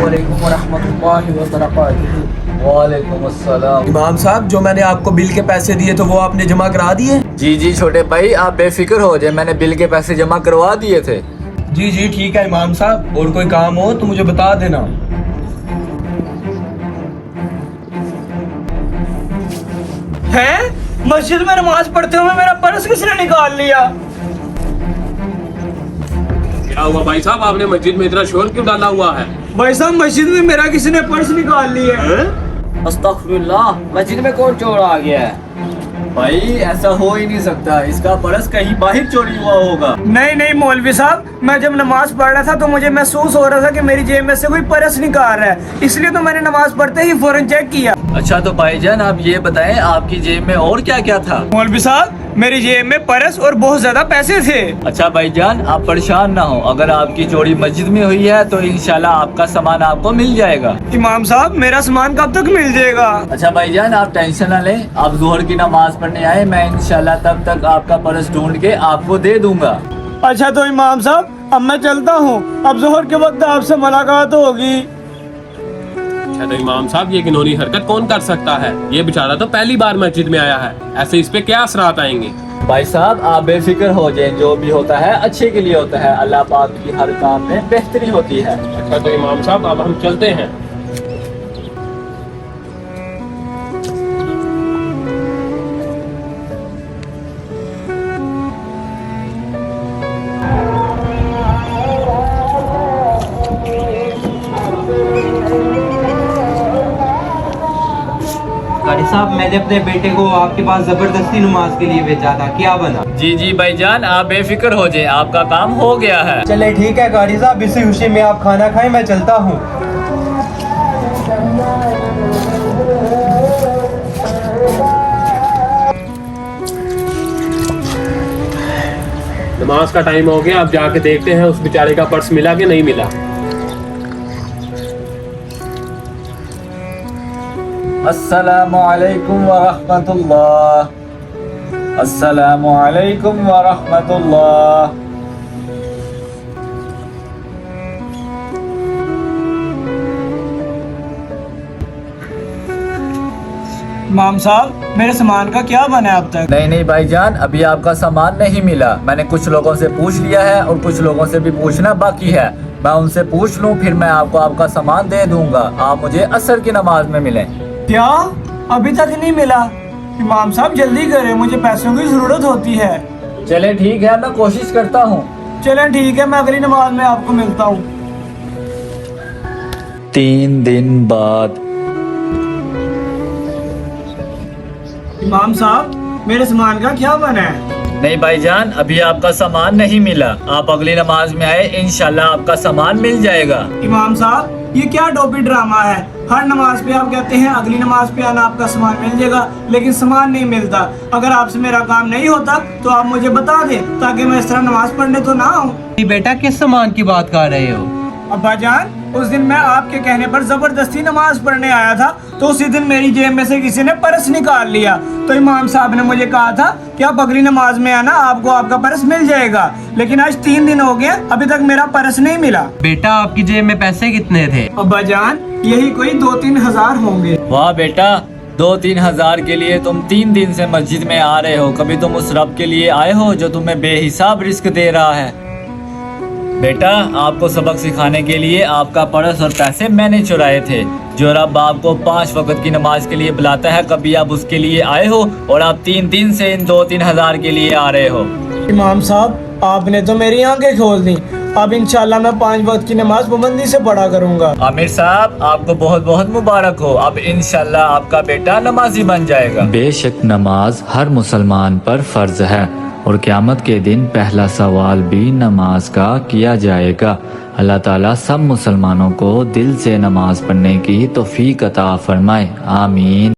علیکم ورحمۃ اللہ وبرکاتہ۔ وعلیکم السلام۔ امام صاحب جو میں نے آپ کو بل کے پیسے دیے تھے وہ آپ نے جمع کرا دیے؟ جی چھوٹے بھائی آپ بے فکر ہو جائے، میں نے بل کے پیسے جمع کروا دیے تھے۔ جی ٹھیک ہے امام صاحب، اور کوئی کام ہو تو مجھے بتا دینا۔ ہیں مسجد میں نماز پڑھتے ہوئے میرا پرس کس نے نکال لیا؟ کیا ہوا بھائی صاحب، آپ نے مسجد میں اتنا شور کیوں ڈالا ہوا ہے؟ بھائی صاحب مسجد میں میرا کسی نے پرس نکال لیا۔ استغفر اللہ، مسجد میں کون چور آ گیا ہے؟ بھائی ایسا ہو ہی نہیں سکتا، اس کا پرس کہیں باہر چوری ہوا ہوگا۔ نہیں مولوی صاحب، میں جب نماز پڑھ رہا تھا تو مجھے محسوس ہو رہا تھا کہ میری جیب میں سے کوئی پرس نکال رہا ہے، اس لیے تو میں نے نماز پڑھتے ہی فوراً چیک کیا۔ اچھا تو بھائی جان آپ یہ بتائیں آپ کی جیب میں اور کیا کیا تھا؟ مولوی صاحب میری جیب میں پرس اور بہت زیادہ پیسے تھے۔ اچھا بھائی جان آپ پریشان نہ ہو، اگر آپ کی چوری مسجد میں ہوئی ہے تو انشاءاللہ آپ کا سامان آپ کو مل جائے گا۔ امام صاحب میرا سامان کب تک مل جائے گا؟ اچھا بھائی جان آپ ٹینشن نہ لیں، آپ ظہر کی نماز پڑھنے آئے، میں انشاءاللہ تب تک آپ کا پرس ڈھونڈ کے آپ کو دے دوں گا۔ اچھا تو امام صاحب اب میں چلتا ہوں، اب ظہر کے وقت آپ سے ملاقات ہوگی۔ اچھا تو امام صاحب یہ گنہری حرکت کون کر سکتا ہے؟ یہ بیچارہ تو پہلی بار مسجد میں آیا ہے، ایسے اس پہ کیا اثرات آئیں گے؟ بھائی صاحب آپ بے فکر ہو جائیں، جو بھی ہوتا ہے اچھے کے لیے ہوتا ہے، اللہ پاک کی ہر کام میں بہتری ہوتی ہے۔ اچھا تو امام صاحب اب ہم چلتے ہیں۔ قاری صاحب میں نے اپنے بیٹے کو آپ کے پاس زبردستی نماز کے لیے بھیجا تھا، کیا بنا؟ جی بھائی جان آپ بے فکر ہو جائیں، آپ کا کام ہو گیا ہے۔ چلے ٹھیک ہے قاری صاحب، اسی خوشی میں آپ کھانا کھائیں، میں چلتا ہوں۔ نماز کا ٹائم ہو گیا، اب جا کے دیکھتے ہیں اس بیچارے کا پرس ملا کہ نہیں ملا۔ السلام علیکم ورحمۃ اللہ، السلام علیکم ورحمۃ اللہ۔ امام صاحب میرے سامان کا کیا بنا ہے اب تک؟ نہیں بھائی جان ابھی آپ کا سامان نہیں ملا، میں نے کچھ لوگوں سے پوچھ لیا ہے اور کچھ لوگوں سے بھی پوچھنا باقی ہے، میں ان سے پوچھ لوں پھر میں آپ کو آپ کا سامان دے دوں گا، آپ مجھے عصر کی نماز میں ملیں۔ کیا ابھی تک نہیں ملا؟ امام صاحب جلدی کریں، مجھے پیسوں کی ضرورت ہوتی ہے۔ چلے ٹھیک ہے میں کوشش کرتا ہوں۔ چلیں ٹھیک ہے، میں اگلی نماز میں آپ کو ملتا ہوں۔ 3 دن بعد۔ امام صاحب میرے سامان کا کیا بنا ہے؟ نہیں بھائی جان ابھی آپ کا سامان نہیں ملا، آپ اگلی نماز میں آئے انشاءاللہ آپ کا سامان مل جائے گا۔ امام صاحب یہ کیا ڈوپی ڈرامہ ہے؟ ہر نماز پہ آپ کہتے ہیں اگلی نماز پہ آنا آپ کا سامان مل جائے گا، لیکن سامان نہیں ملتا۔ اگر آپ سے میرا کام نہیں ہوتا تو آپ مجھے بتا دیں تاکہ میں اس طرح نماز پڑھنے تو نہ آؤں۔ بیٹا کس سامان کی بات کر رہے ہو؟ ابا جان اس دن میں آپ کے کہنے پر زبردستی نماز پڑھنے آیا تھا تو اسی دن میری جیب میں سے کسی نے پرس نکال لیا، تو امام صاحب نے مجھے کہا تھا کہ آپ اگلی نماز میں آنا، آپ کو آپ کا پرس مل جائے گا، لیکن آج 3 دن ہو گئے ابھی تک میرا پرس نہیں ملا۔ بیٹا آپ کی جیب میں پیسے کتنے تھے؟ ابا جان یہی کوئی 2-3 ہزار ہوں گے۔ واہ بیٹا 2-3 ہزار کے لیے تم 3 دن سے مسجد میں آ رہے ہو، کبھی تم اس رب کے لیے آئے ہو جو تمہیں بے حساب رزق دے رہا ہے؟ بیٹا آپ کو سبق سکھانے کے لیے آپ کا پرس اور پیسے میں نے چرائے تھے، جو رب آپ کو 5 وقت کی نماز کے لیے بلاتا ہے، کبھی آپ اس کے لیے آئے ہو اور آپ 3 دن سے ان 2-3 ہزار کے لیے آ رہے ہو؟ امام صاحب آپ نے تو میری آنکھیں کھول دی، اب انشاءاللہ میں 5 وقت کی نماز پابندی سے پڑھا کروں گا۔ عامر صاحب آپ کو بہت بہت مبارک ہو، اب انشاءاللہ آپ کا بیٹا نمازی بن جائے گا۔ بے شک نماز ہر مسلمان پر فرض ہے اور قیامت کے دن پہلا سوال بھی نماز کا کیا جائے گا۔ اللہ تعالیٰ سب مسلمانوں کو دل سے نماز پڑھنے کی توفیق عطا فرمائے، آمین۔